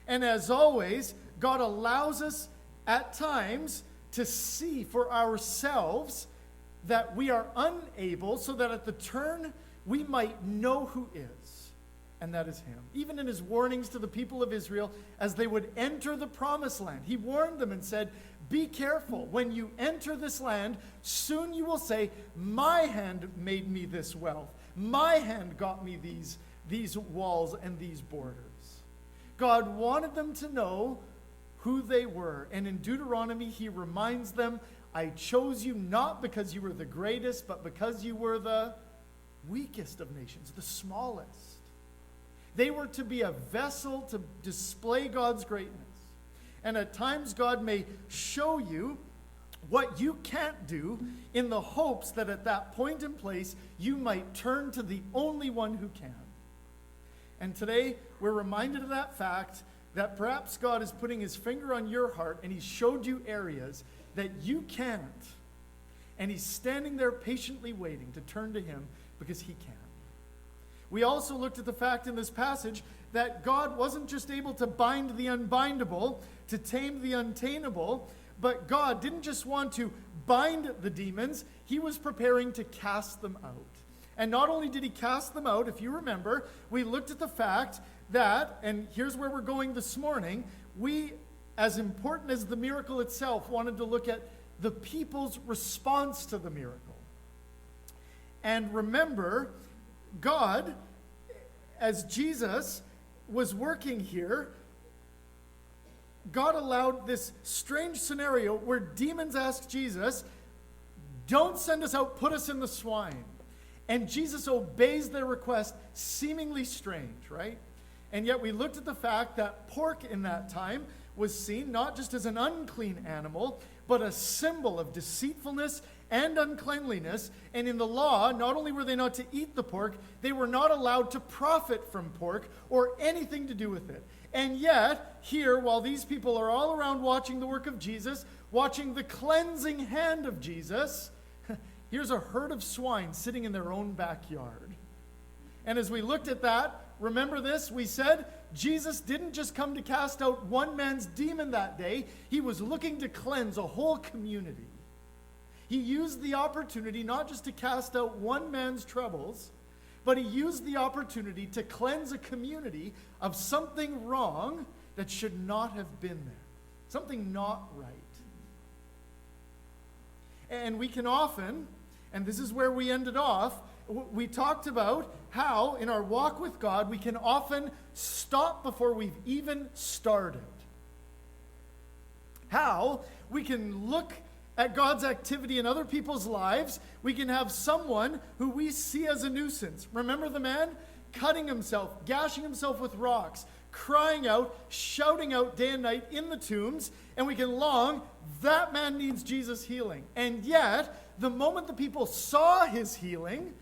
And as always, God allows us at times to see for ourselves that we are unable, so that at the turn we might know who is, and that is him. Even in his warnings to the people of Israel as they would enter the promised land, he warned them and said, be careful. When you enter this land, soon you will say, my hand made me this wealth. My hand got me these walls and these borders. God wanted them to know who they were. And in Deuteronomy, he reminds them, I chose you not because you were the greatest, but because you were the weakest of nations, the smallest. They were to be a vessel to display God's greatness. And at times God may show you what you can't do in the hopes that at that point in place you might turn to the only one who can. And today we're reminded of that fact that perhaps God is putting his finger on your heart and he showed you areas that you can't. And he's standing there patiently waiting to turn to him because he can. We also looked at the fact in this passage that God wasn't just able to bind the unbindable, to tame the untamable, but God didn't just want to bind the demons, he was preparing to cast them out. And not only did he cast them out, if you remember, we looked at the fact that, and here's where we're going this morning, we, as important as the miracle itself, wanted to look at the people's response to the miracle. And remember, God, as Jesus was working here, God allowed this strange scenario where demons asked Jesus, don't send us out, put us in the swine. And Jesus obeys their request, seemingly strange, right? And yet we looked at the fact that pork in that time was seen not just as an unclean animal, but a symbol of deceitfulness and uncleanliness. And in the law, not only were they not to eat the pork, they were not allowed to profit from pork or anything to do with it. And yet, here, while these people are all around watching the work of Jesus, watching the cleansing hand of Jesus, here's a herd of swine sitting in their own backyard. And as we looked at that, remember this, we said Jesus didn't just come to cast out one man's demon that day. He was looking to cleanse a whole community. He used the opportunity not just to cast out one man's troubles, but he used the opportunity to cleanse a community of something wrong that should not have been there. Something not right. And we can often, and this is where we ended off, we talked about how in our walk with God we can often stop before we've even started. How we can look at God's activity in other people's lives. We can have someone who we see as a nuisance. Remember the man? Cutting himself, gashing himself with rocks, crying out, shouting out day and night in the tombs, and we can long, that man needs Jesus' healing. And yet, the moment the people saw his healing,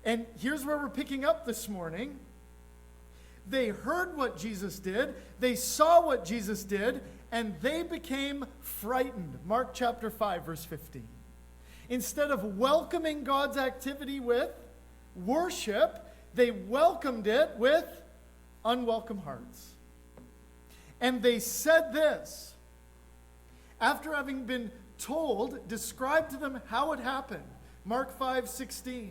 and here's where we're picking up this morning, they heard what Jesus did, they saw what Jesus did, and they became frightened. Mark chapter 5, verse 15. Instead of welcoming God's activity with worship, they welcomed it with unwelcome hearts. And they said this, after having been told, described to them how it happened. Mark 5:16.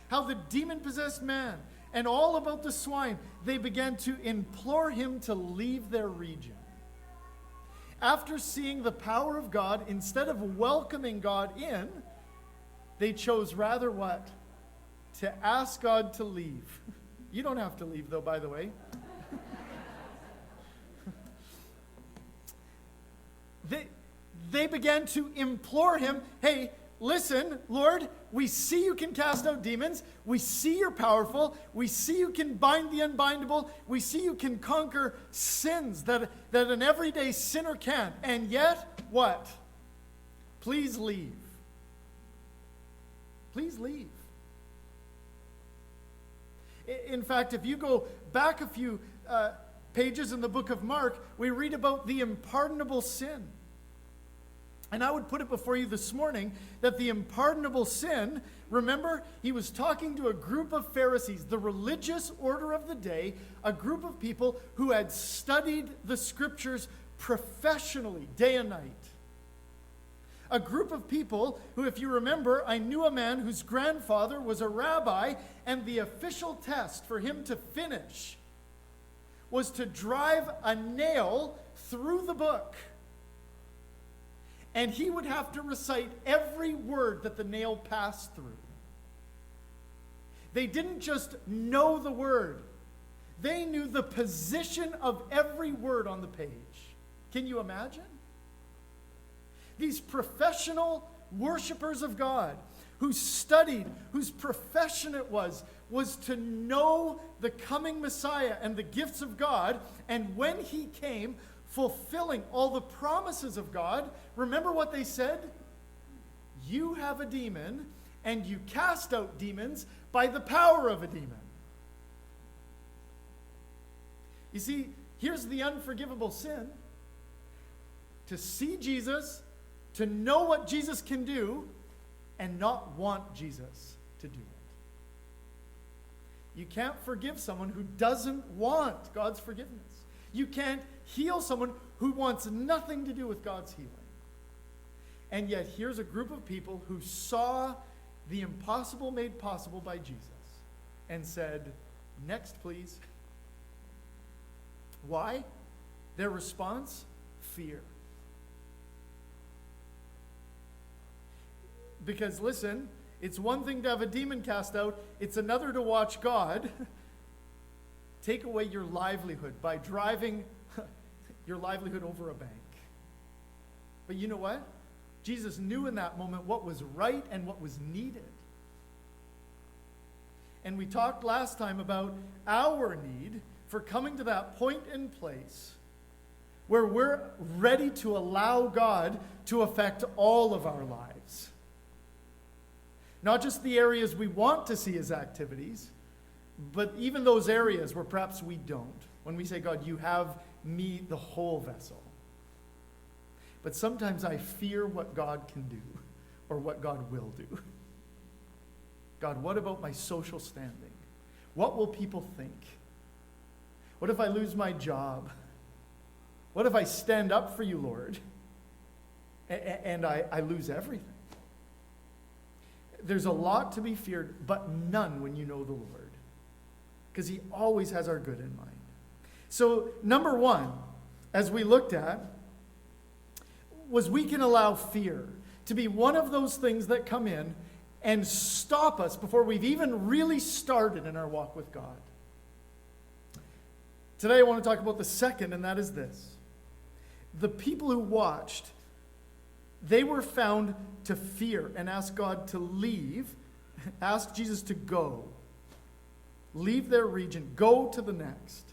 How the demon-possessed man and all about the swine, they began to implore him to leave their region. After seeing the power of God, instead of welcoming God in, they chose rather what? To ask God to leave. You don't have to leave, though, by the way. They began to implore him, hey, listen, Lord, we see you can cast out demons. We see you're powerful. We see you can bind the unbindable. We see you can conquer sins that an everyday sinner can't. And yet, what? Please leave. Please leave. In fact, if you go back a few pages in the book of Mark, we read about the unpardonable sin. And I would put it before you this morning that the unpardonable sin, remember, he was talking to a group of Pharisees, the religious order of the day, a group of people who had studied the scriptures professionally, day and night. A group of people who, if you remember, I knew a man whose grandfather was a rabbi, and the official test for him to finish was to drive a nail through the book. And he would have to recite every word that the nail passed through. They didn't just know the word. They knew the position of every word on the page. Can you imagine? These professional worshipers of God who studied, whose profession it was to know the coming Messiah and the gifts of God, and when he came, fulfilling all the promises of God. Remember what they said? You have a demon, and you cast out demons by the power of a demon. You see, here's the unforgivable sin. To see Jesus, to know what Jesus can do, and not want Jesus to do it. You can't forgive someone who doesn't want God's forgiveness. You can't heal someone who wants nothing to do with God's healing. And yet here's a group of people who saw the impossible made possible by Jesus and said, next please. Why? Their response? Fear. Because listen, it's one thing to have a demon cast out, it's another to watch God take away your livelihood by driving your livelihood over a bank. But you know what? Jesus knew in that moment what was right and what was needed. And we talked last time about our need for coming to that point and place where we're ready to allow God to affect all of our lives. Not just the areas we want to see as activities, but even those areas where perhaps we don't. When we say, God, you have me, the whole vessel. But sometimes I fear what God can do or what God will do. God, what about my social standing? What will people think? What if I lose my job? What if I stand up for you, Lord, and I lose everything? There's a lot to be feared, but none when you know the Lord, because he always has our good in mind. So, number one, as we looked at, was we can allow fear to be one of those things that come in and stop us before we've even really started in our walk with God. Today I want to talk about the second, and that is this. The people who watched, they were found to fear and ask God to leave, ask Jesus to go, leave their region, go to the next.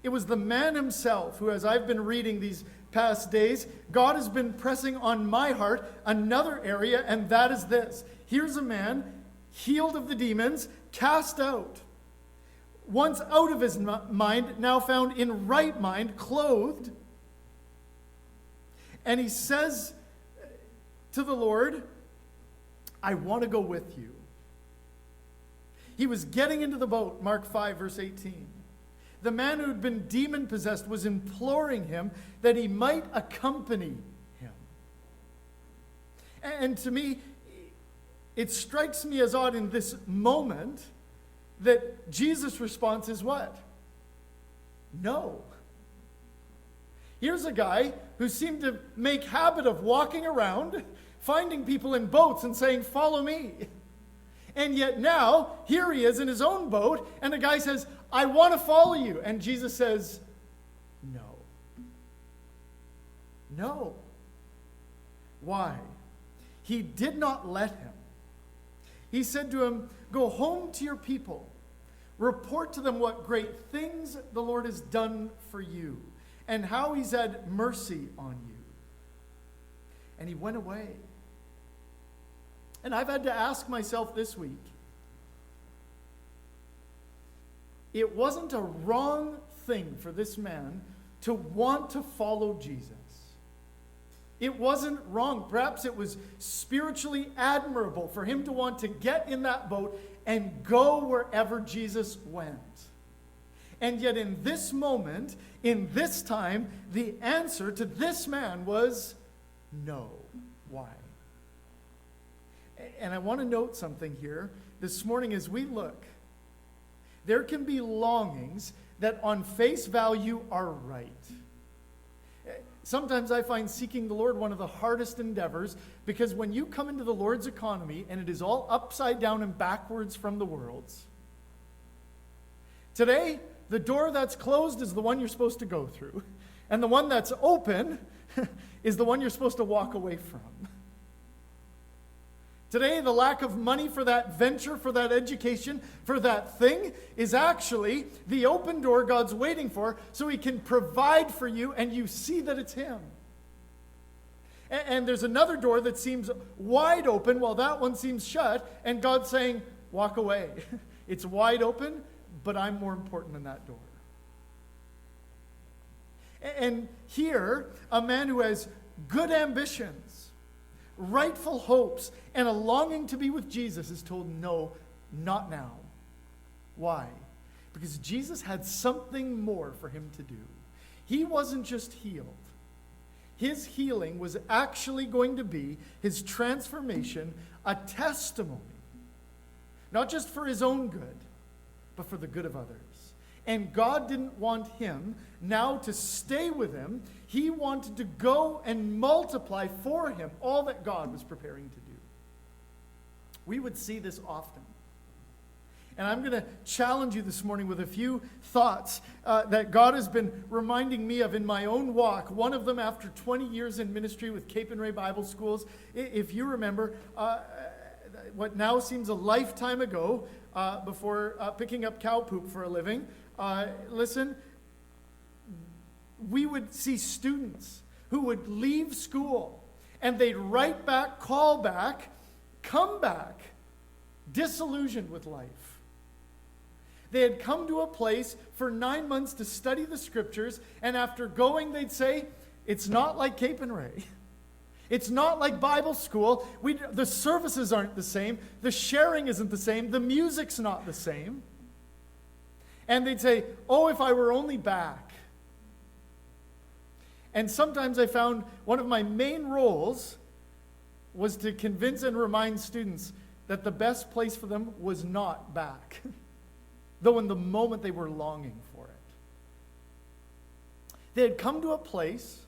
It was the man himself who, as I've been reading these past days, God has been pressing on my heart another area, and that is this. Here's a man healed of the demons, cast out. Once out of his mind, now found in right mind, clothed. And he says to the Lord, I want to go with you. He was getting into the boat, Mark 5, verse 18. The man who had been demon-possessed was imploring him that he might accompany him. And to me, it strikes me as odd in this moment that Jesus' response is what? No. Here's a guy who seemed to make habit of walking around, finding people in boats and saying, follow me. And yet now, here he is in his own boat, and the guy says, I want to follow you. And Jesus says, no. No. Why? He did not let him. He said to him, go home to your people. Report to them what great things the Lord has done for you and how he's had mercy on you. And he went away. And I've had to ask myself this week, it wasn't a wrong thing for this man to want to follow Jesus. It wasn't wrong. Perhaps it was spiritually admirable for him to want to get in that boat and go wherever Jesus went. And yet in this moment, in this time, the answer to this man was no. Why? And I want to note something here this morning as we look. There can be longings that on face value are right. Sometimes I find seeking the Lord one of the hardest endeavors, because when you come into the Lord's economy and it is all upside down and backwards from the world's, today, the door that's closed is the one you're supposed to go through, and the one that's open is the one you're supposed to walk away from. Today, the lack of money for that venture, for that education, for that thing is actually the open door God's waiting for so he can provide for you and you see that it's him. And there's another door that seems wide open while that one seems shut, and God's saying, walk away. It's wide open, but I'm more important than that door. And here, a man who has good ambitions, rightful hopes, and a longing to be with Jesus is told, no, not now. Why? Because Jesus had something more for him to do. He wasn't just healed. His healing was actually going to be his transformation, a testimony, not just for his own good, but for the good of others. And God didn't want him now to stay with him. He wanted to go and multiply for him all that God was preparing to do. We would see this often. And I'm going to challenge you this morning with a few thoughts that God has been reminding me of in my own walk. One of them after 20 years in ministry with Cape and Ray Bible Schools. If you remember, what now seems a lifetime ago, before picking up cow poop for a living, listen, we would see students who would leave school and they'd write back, call back, come back, disillusioned with life. They had come to a place for 9 months to study the scriptures, and after going, they'd say, it's not like Cape and Ray. It's not like Bible school. The services aren't the same. The sharing isn't the same. The music's not the same. And they'd say, oh, if I were only back. And sometimes I found one of my main roles was to convince and remind students that the best place for them was not back. Though in the moment they were longing for it. They had come to a place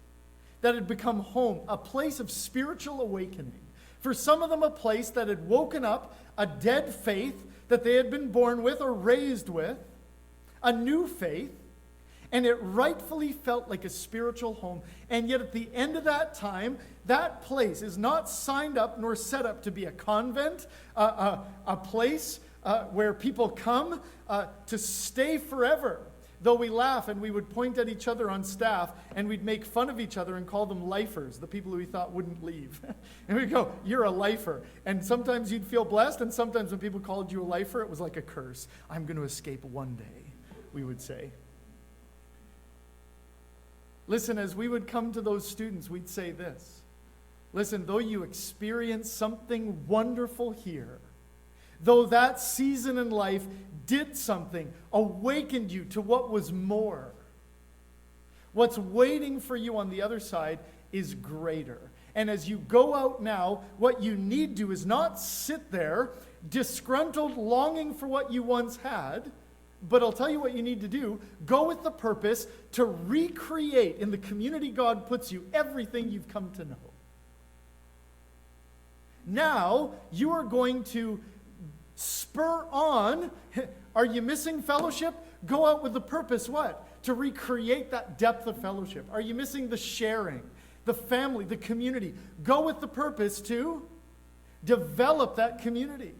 that had become home, a place of spiritual awakening. For some of them, a place that had woken up a dead faith that they had been born with or raised with, a new faith, and it rightfully felt like a spiritual home. And yet at the end of that time, that place is not signed up nor set up to be a convent, a place where people come to stay forever. Though we laugh and we would point at each other on staff and we'd make fun of each other and call them lifers, the people who we thought wouldn't leave. And we'd go, you're a lifer. And sometimes you'd feel blessed, and sometimes when people called you a lifer, it was like a curse. I'm going to escape one day, we would say. Listen, as we would come to those students, we'd say this. Listen, though you experience something wonderful here, though that season in life did something, awakened you to what was more, what's waiting for you on the other side is greater. And as you go out now, what you need to do is not sit there disgruntled, longing for what you once had, but I'll tell you what you need to do. Go with the purpose to recreate in the community God puts you everything you've come to know. Now, you are going to spur on. Are you missing fellowship? Go out with the purpose, what? To recreate that depth of fellowship. Are you missing the sharing, the family, the community? Go with the purpose to develop that community.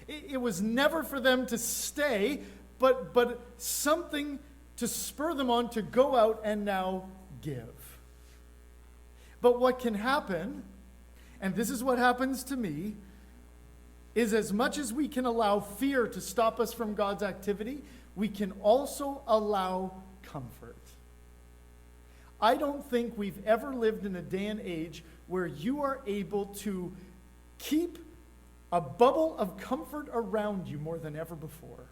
It was never for them to stay, but something to spur them on to go out and now give. But what can happen, and this is what happens to me, is as much as we can allow fear to stop us from God's activity, we can also allow comfort. I don't think we've ever lived in a day and age where you are able to keep a bubble of comfort around you more than ever before.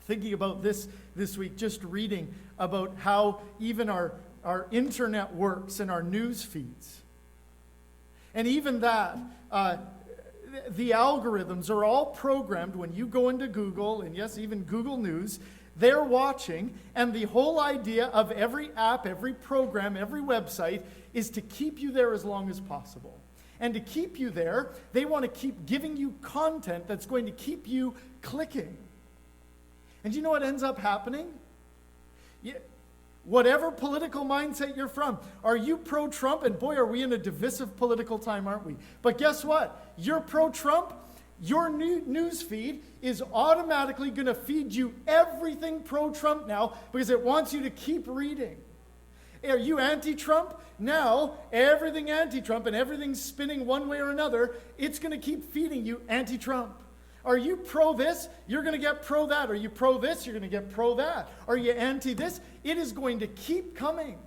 Thinking about this week, just reading about how even our internet works and our news feeds. And even that, the algorithms are all programmed when you go into Google, and yes, even Google News, they're watching, and the whole idea of every app, every program, every website is to keep you there as long as possible. And to keep you there, they want to keep giving you content that's going to keep you clicking. And you know what ends up happening? Whatever political mindset you're from, are you pro-Trump? And boy, are we in a divisive political time, aren't we? But guess what? You're pro-Trump, your news feed is automatically going to feed you everything pro-Trump now because it wants you to keep reading. Are you anti-Trump? Now, everything anti-Trump and everything's spinning one way or another, it's going to keep feeding you anti-Trump. Are you pro this? You're going to get pro that. Are you pro this? You're going to get pro that. Are you anti this? It is going to keep coming.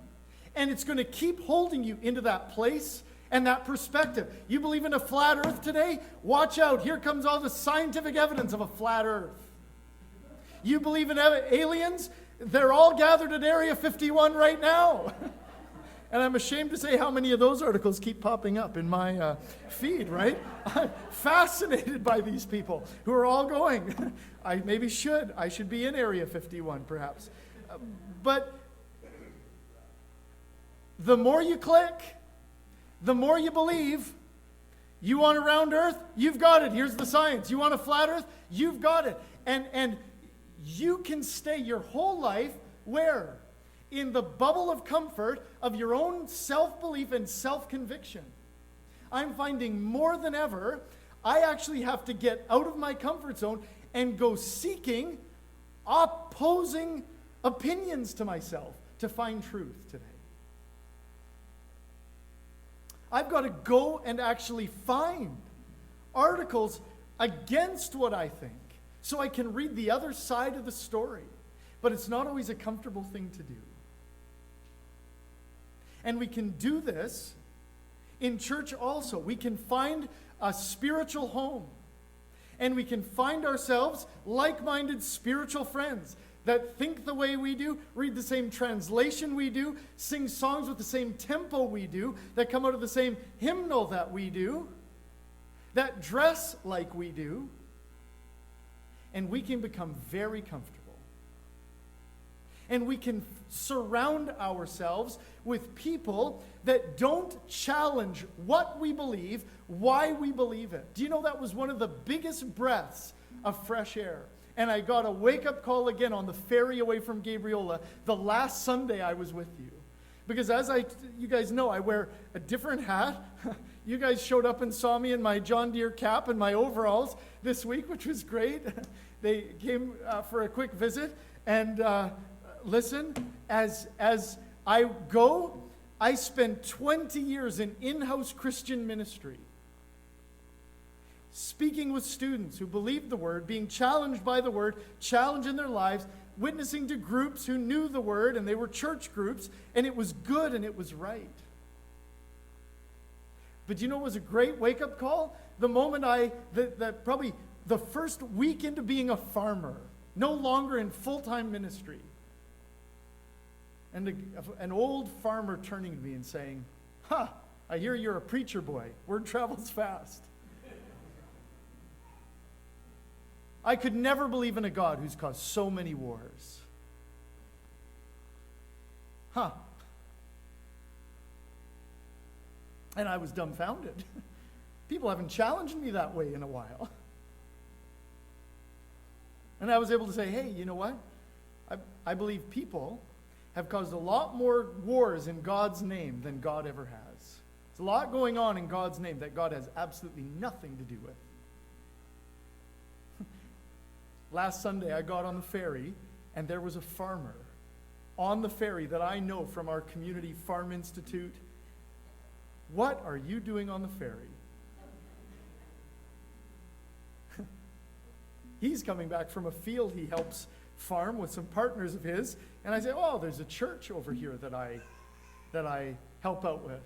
And it's going to keep holding you into that place and that perspective. You believe in a flat earth today? Watch out. Here comes all the scientific evidence of a flat earth. You believe in aliens? They're all gathered at Area 51 right now. And I'm ashamed to say how many of those articles keep popping up in my feed, right? I'm fascinated by these people who are all going. I should be in Area 51 perhaps. But the more you click, the more you believe. You want a round earth? You've got it. Here's the science. You want a flat earth? You've got it. And you can stay your whole life where? In the bubble of comfort of your own self-belief and self-conviction. I'm finding more than ever, I actually have to get out of my comfort zone and go seeking opposing opinions to myself to find truth today. I've got to go and actually find articles against what I think so I can read the other side of the story. But it's not always a comfortable thing to do. And we can do this in church also. We can find a spiritual home. And we can find ourselves like-minded spiritual friends that think the way we do, read the same translation we do, sing songs with the same tempo we do, that come out of the same hymnal that we do, that dress like we do. And we can become very comfortable. And we can surround ourselves with people that don't challenge what we believe, why we believe it. Do you know that was one of the biggest breaths of fresh air? And I got a wake-up call again on the ferry away from Gabriola the last Sunday I was with you. Because you guys know, I wear a different hat. You guys showed up and saw me in my John Deere cap and my overalls this week, which was great. They came for a quick visit. And listen, as I go, I spent 20 years in in-house Christian ministry, speaking with students who believed the word, being challenged by the word, challenged in their lives, witnessing to groups who knew the word, and they were church groups, and it was good and it was right. But you know, it was a great wake-up call. The moment probably the first week into being a farmer, no longer in full-time ministry, and an old farmer turning to me and saying, I hear you're a preacher boy. Word travels fast. I could never believe in a God who's caused so many wars. And I was dumbfounded. People haven't challenged me that way in a while. And I was able to say, hey, you know what? I believe people have caused a lot more wars in God's name than God ever has. There's a lot going on in God's name that God has absolutely nothing to do with. Last Sunday, I got on the ferry, and there was a farmer on the ferry that I know from our community farm institute. What are you doing on the ferry? He's coming back from a field he helps farm with some partners of his, and I said, oh, there's a church over here that I help out with.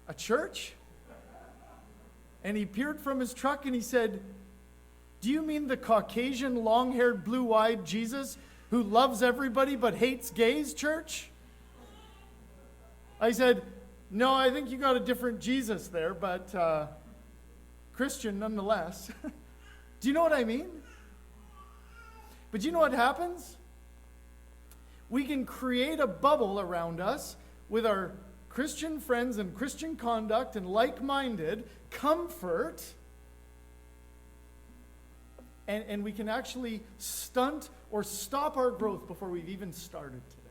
A church? And he peered from his truck and he said, do you mean the Caucasian, long-haired, blue-eyed Jesus who loves everybody but hates gays, church? I said, no, I think you got a different Jesus there, but Christian nonetheless. Do you know what I mean? But you know what happens? We can create a bubble around us with our Christian friends and Christian conduct and like-minded comfort, and we can actually stunt or stop our growth before we've even started today.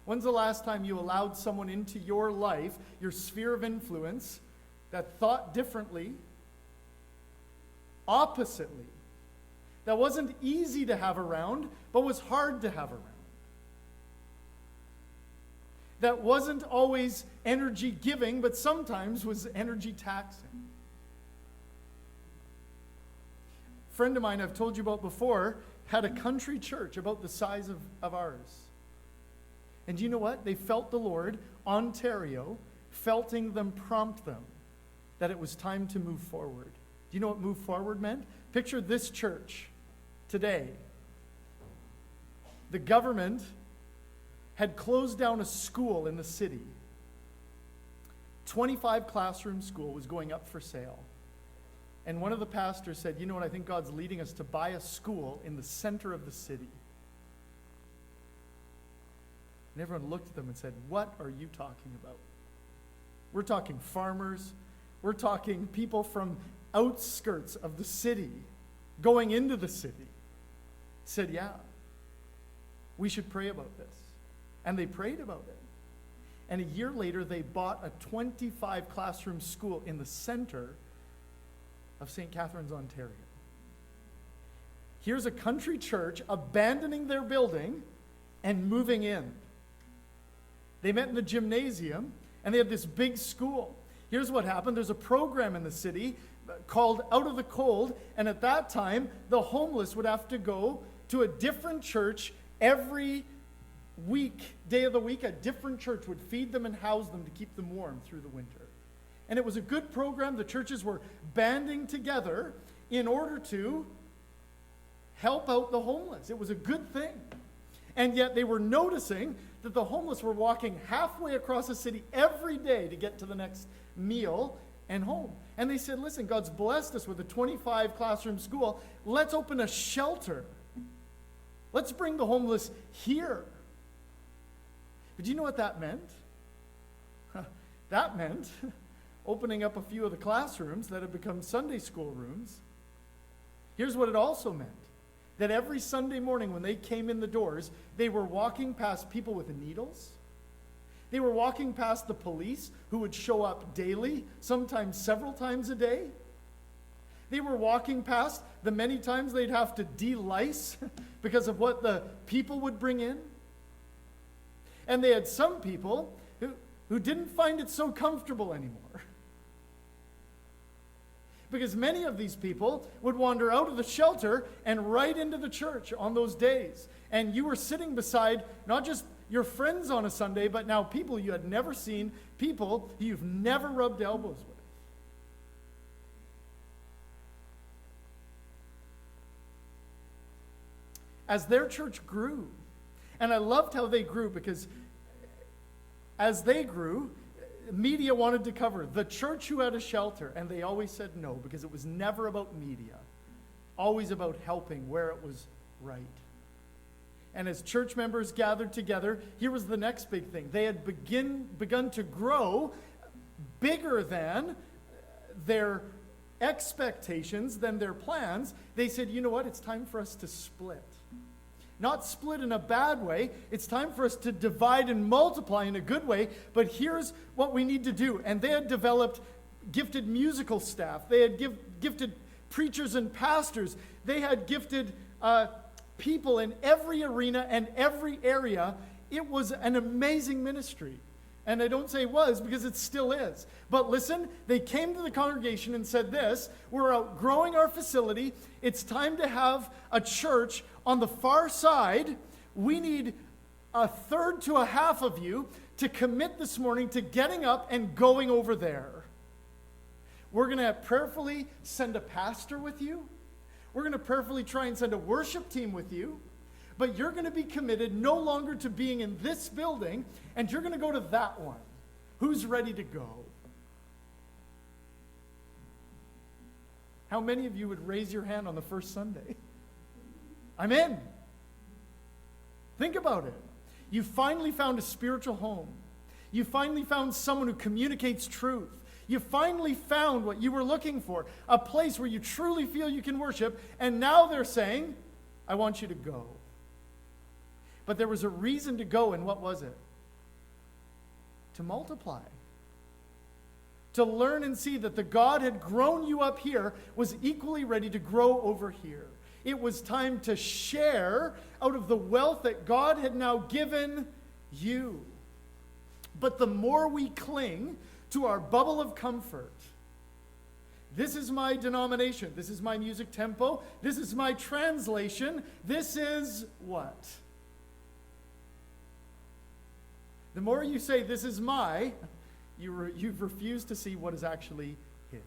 When's the last time you allowed someone into your life, your sphere of influence, that thought differently, oppositely, that wasn't easy to have around, but was hard to have around? That wasn't always energy giving, but sometimes was energy taxing. A friend of mine I've told you about before had a country church about the size of ours. And do you know what? They felt the Lord, Ontario, felting them prompt them that it was time to move forward. Do you know what move forward meant? Picture this church today. The government had closed down a school in the city. 25 classroom school was going up for sale. And one of the pastors said, you know what, I think God's leading us to buy a school in the center of the city. And everyone looked at them and said, what are you talking about? We're talking farmers. We're talking people from outskirts of the city going into the city. Said, yeah, we should pray about this. And they prayed about it. And a year later, they bought a 25 classroom school in the center of St. Catharines, Ontario. Here's a country church abandoning their building and moving in. They met in the gymnasium, and they had this big school. Here's what happened. There's a program in the city called Out of the Cold, and at that time, the homeless would have to go to a different church every day of the week. A different church would feed them and house them to keep them warm through the winter. And it was a good program. The churches were banding together in order to help out the homeless. It was a good thing. And yet they were noticing that the homeless were walking halfway across the city every day to get to the next meal and home. And they said, listen, God's blessed us with a 25 classroom school. Let's open a shelter. Let's bring the homeless here. But do you know what that meant? That meant opening up a few of the classrooms that had become Sunday school rooms. Here's what it also meant. That every Sunday morning when they came in the doors, they were walking past people with needles. They were walking past the police who would show up daily, sometimes several times a day. They were walking past the many times they'd have to de-lice because of what the people would bring in. And they had some people who didn't find it so comfortable anymore. Because many of these people would wander out of the shelter and right into the church on those days. And you were sitting beside not just your friends on a Sunday, but now people you had never seen, people you've never rubbed elbows with. As their church grew, and I loved how they grew because as they grew, media wanted to cover the church who had a shelter, and they always said no because it was never about media, always about helping where it was right. And as church members gathered together, here was the next big thing. They had begun to grow bigger than their expectations, than their plans. They said, you know what, it's time for us to split. Not split in a bad way. It's time for us to divide and multiply in a good way. But here's what we need to do. And they had developed gifted musical staff. They had gifted preachers and pastors. They had gifted people in every arena and every area. It was an amazing ministry. And I don't say was because it still is. But listen, they came to the congregation and said this: we're outgrowing our facility. It's time to have a church on the far side. We need a third to a half of you to commit this morning to getting up and going over there. We're going to prayerfully send a pastor with you. We're going to prayerfully try and send a worship team with you. But you're going to be committed no longer to being in this building, and you're going to go to that one. Who's ready to go? How many of you would raise your hand on the first Sunday? I'm in. Think about it. You finally found a spiritual home. You finally found someone who communicates truth. You finally found what you were looking for, a place where you truly feel you can worship, and now they're saying, I want you to go. But there was a reason to go, and what was it? To multiply. To learn and see that the God had grown you up here was equally ready to grow over here. It was time to share out of the wealth that God had now given you. But the more we cling to our bubble of comfort, this is my denomination, this is my music tempo, this is my translation, this is what? The more you say, this is you've refused to see what is actually his.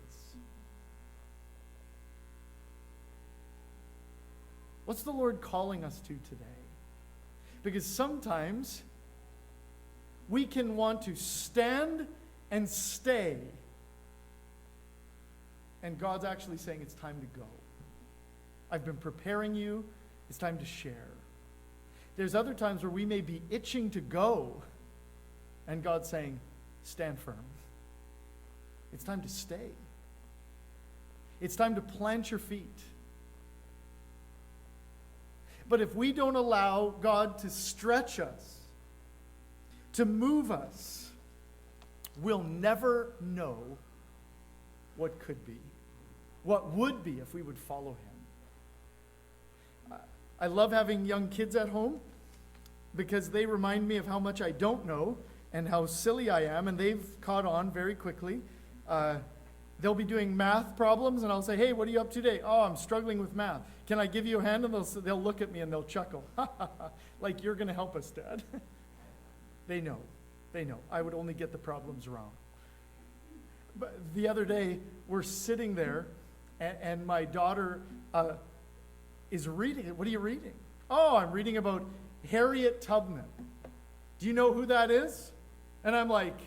What's the Lord calling us to today? Because sometimes we can want to stand and stay, and God's actually saying it's time to go. I've been preparing you. It's time to share. There's other times where we may be itching to go, and God's saying, stand firm. It's time to stay. It's time to plant your feet. But if we don't allow God to stretch us, to move us, we'll never know what could be, what would be if we would follow him. I love having young kids at home because they remind me of how much I don't know and how silly I am, and they've caught on very quickly. They'll be doing math problems, and I'll say, hey, what are you up to today? Oh, I'm struggling with math. Can I give you a hand? And they'll look at me and they'll chuckle. Like, you're going to help us, Dad. They know. I would only get the problems wrong. But the other day, we're sitting there, and my daughter is reading. What are you reading? Oh, I'm reading about Harriet Tubman. Do you know who that is? And I'm like,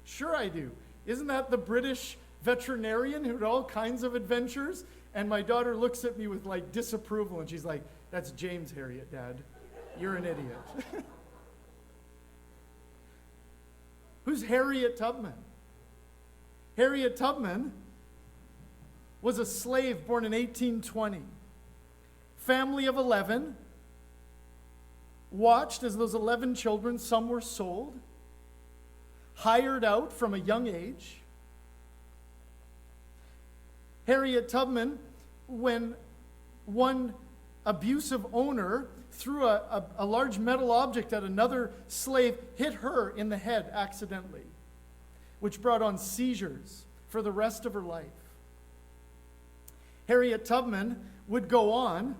sure I do. Isn't that the British veterinarian who had all kinds of adventures? And my daughter looks at me with like disapproval, and she's like, that's James Harriet, Dad. You're an idiot. Who's Harriet Tubman? Harriet Tubman was a slave born in 1820. Family of 11. Watched as those 11 children, some were sold, hired out from a young age. Harriet Tubman, when one abusive owner threw a large metal object at another slave, hit her in the head accidentally, which brought on seizures for the rest of her life. Harriet Tubman would go on,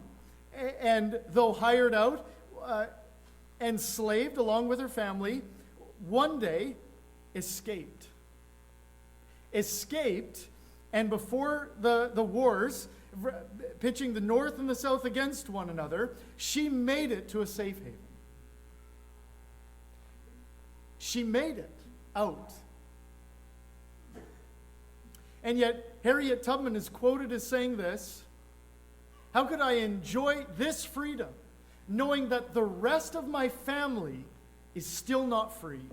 and though hired out, enslaved along with her family, one day escaped, and before the wars, pitching the North and the South against one another, she made it to a safe haven. She made it out. And yet, Harriet Tubman is quoted as saying this: how could I enjoy this freedom, knowing that the rest of my family is still not free?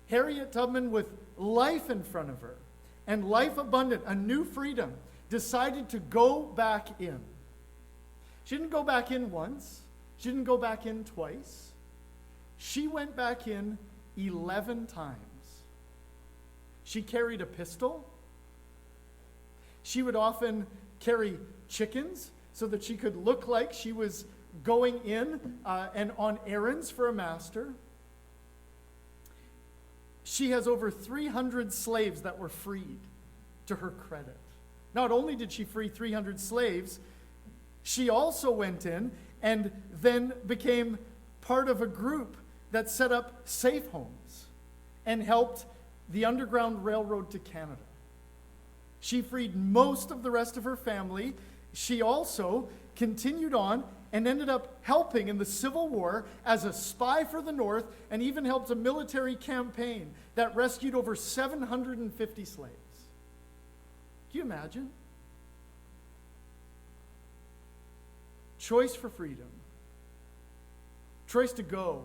Harriet Tubman, with life in front of her and life abundant, a new freedom, decided to go back in. She didn't go back in once. She didn't go back in twice. She went back in 11 times. She carried a pistol. She would often carry chickens so that she could look like she was going in and on errands for a master. She has over 300 slaves that were freed to her credit. Not only did she free 300 slaves, she also went in and then became part of a group that set up safe homes and helped the Underground Railroad to Canada. She freed most of the rest of her family. She also continued on and ended up helping in the Civil War as a spy for the North, and even helped a military campaign that rescued over 750 slaves. Can you imagine? Choice for freedom. Choice to go.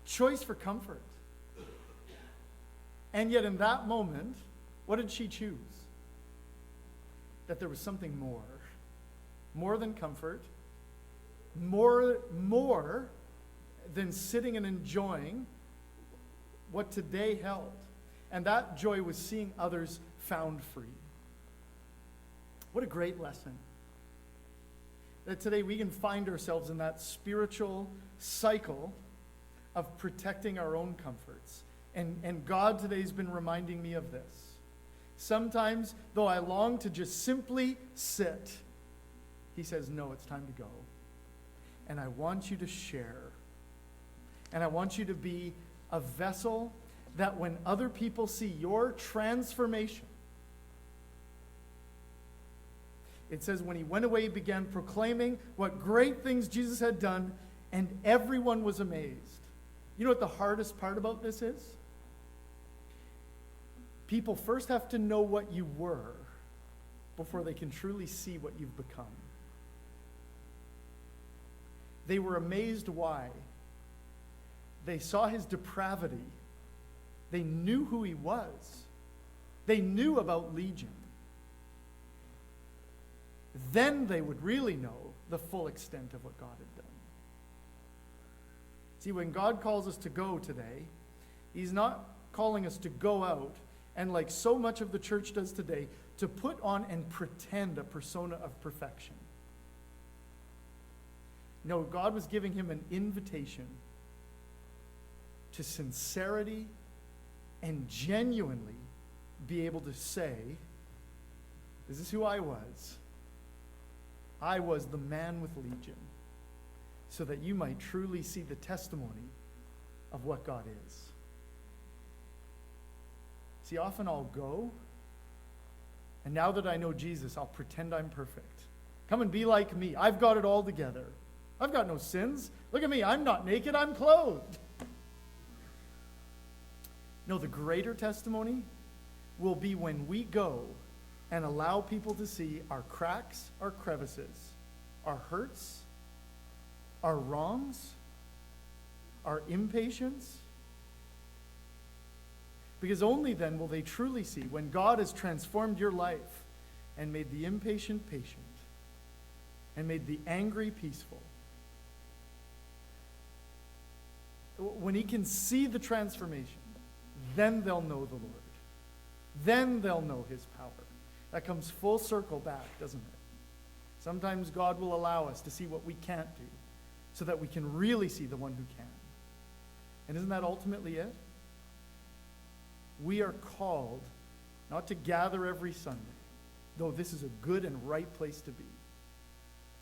Choice for comfort. And yet in that moment, what did she choose? That there was something more. More than comfort. More than sitting and enjoying what today held. And that joy was seeing others found free. What a great lesson. That today we can find ourselves in that spiritual cycle of protecting our own comforts. And God today has been reminding me of this. Sometimes, though I long to just simply sit, he says, no, it's time to go. And I want you to share. And I want you to be a vessel that when other people see your transformation, it says when he went away, he began proclaiming what great things Jesus had done, and everyone was amazed. You know what the hardest part about this is? People first have to know what you were before they can truly see what you've become. They were amazed why? They saw his depravity. They knew who he was. They knew about Legion. Then they would really know the full extent of what God had done. See, when God calls us to go today, he's not calling us to go out and, like so much of the church does today, to put on and pretend a persona of perfection. No, God was giving him an invitation to sincerity and genuinely be able to say, this is who I was. I was the man with Legion, so that you might truly see the testimony of what God is. See, often I'll go, and now that I know Jesus, I'll pretend I'm perfect. Come and be like me. I've got it all together. I've got no sins. Look at me. I'm not naked. I'm clothed. No, the greater testimony will be when we go and allow people to see our cracks, our crevices, our hurts, our wrongs, our impatience. Because only then will they truly see when God has transformed your life and made the impatient patient and made the angry peaceful. When he can see the transformation, then they'll know the Lord. Then they'll know his power. That comes full circle back, doesn't it? Sometimes God will allow us to see what we can't do so that we can really see the one who can. And isn't that ultimately it? We are called not to gather every Sunday, though this is a good and right place to be,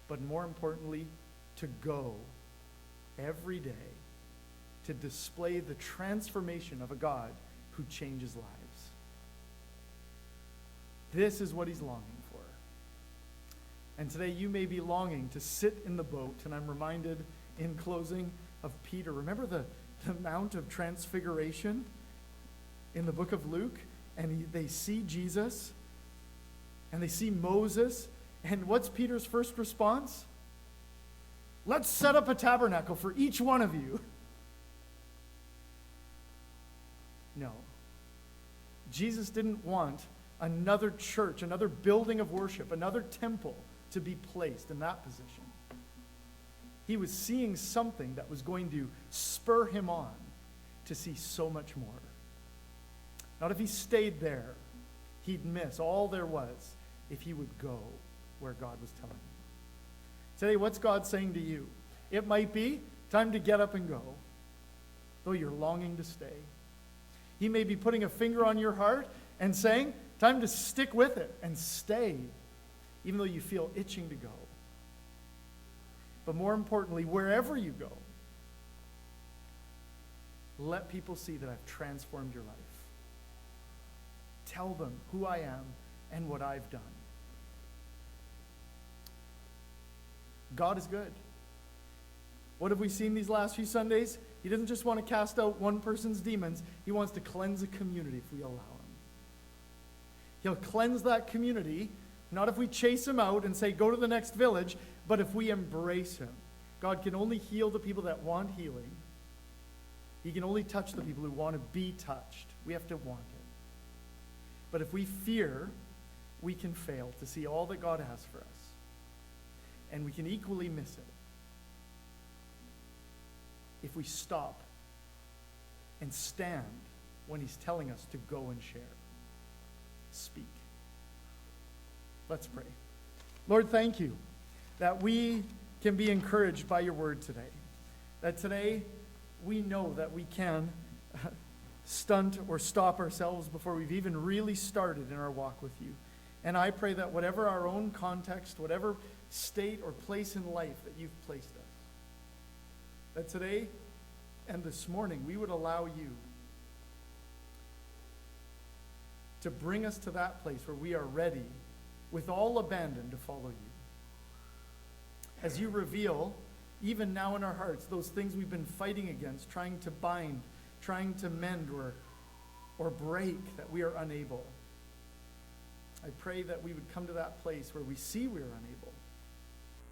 but more importantly, to go every day to display the transformation of a God who changes lives. This is what he's longing for. And today you may be longing to sit in the boat, and I'm reminded in closing of Peter. Remember the Mount of Transfiguration in the book of Luke? And they see Jesus, and they see Moses, and what's Peter's first response? Let's set up a tabernacle for each one of you. No. Jesus didn't want another church, another building of worship, another temple to be placed in that position. He was seeing something that was going to spur him on to see so much more. Not if he stayed there, he'd miss all there was if he would go where God was telling him. Today, what's God saying to you? It might be time to get up and go. though you're longing to stay. He may be putting a finger on your heart and saying, time to stick with it and stay, even though you feel itching to go. But more importantly, wherever you go, let people see that I've transformed your life. Tell them who I am and what I've done. God is good. What have we seen these last few Sundays? He doesn't just want to cast out one person's demons. He wants to cleanse a community if we allow him. He'll cleanse that community, not if we chase him out and say, go to the next village, but if we embrace him. God can only heal the people that want healing. He can only touch the people who want to be touched. We have to want it. But if we fear, we can fail to see all that God has for us. And we can equally miss it if we stop and stand when he's telling us to go and share. Speak. Let's pray. Lord, thank you that we can be encouraged by your word today. That today we know that we can stunt or stop ourselves before we've even really started in our walk with you. And I pray that whatever our own context, whatever state or place in life that you've placed us, that today and this morning we would allow you to bring us to that place where we are ready with all abandon to follow you. As you reveal, even now in our hearts, those things we've been fighting against, trying to bind, trying to mend or break, that we are unable. I pray that we would come to that place where we see we are unable.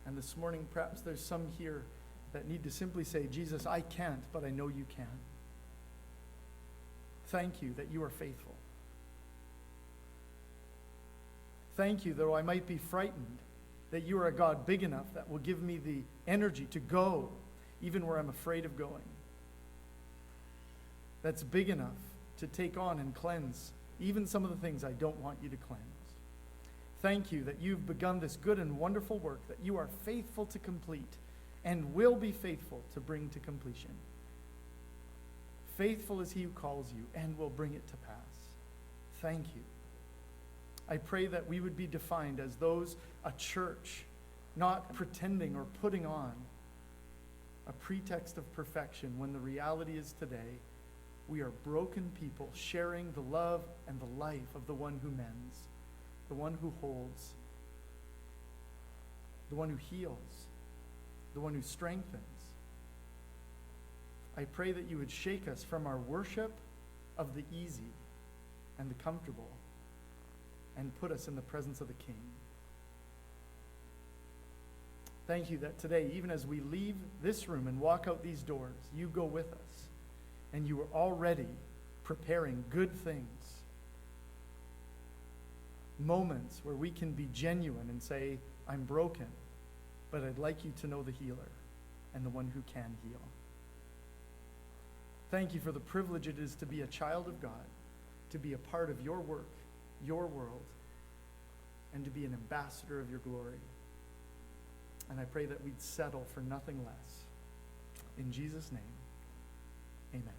And this morning, perhaps there's some here that need to simply say, Jesus, I can't, but I know you can. Thank you that you are faithful. Thank you, though I might be frightened, that you are a God big enough that will give me the energy to go, even where I'm afraid of going. That's big enough to take on and cleanse even some of the things I don't want you to cleanse. Thank you that you've begun this good and wonderful work, that you are faithful to complete and will be faithful to bring to completion. Faithful is he who calls you and will bring it to pass. Thank you. I pray that we would be defined as those, a church, not pretending or putting on a pretext of perfection, when the reality is today we are broken people sharing the love and the life of the one who mends, the one who holds, the one who heals, the one who strengthens. I pray that you would shake us from our worship of the easy and the comfortable and put us in the presence of the King. Thank you that today, even as we leave this room and walk out these doors, you go with us and you are already preparing good things. Moments where we can be genuine and say, I'm broken, but I'd like you to know the healer and the one who can heal. Thank you for the privilege it is to be a child of God, to be a part of your work, your world, and to be an ambassador of your glory. And I pray that we'd settle for nothing less. In Jesus' name, amen.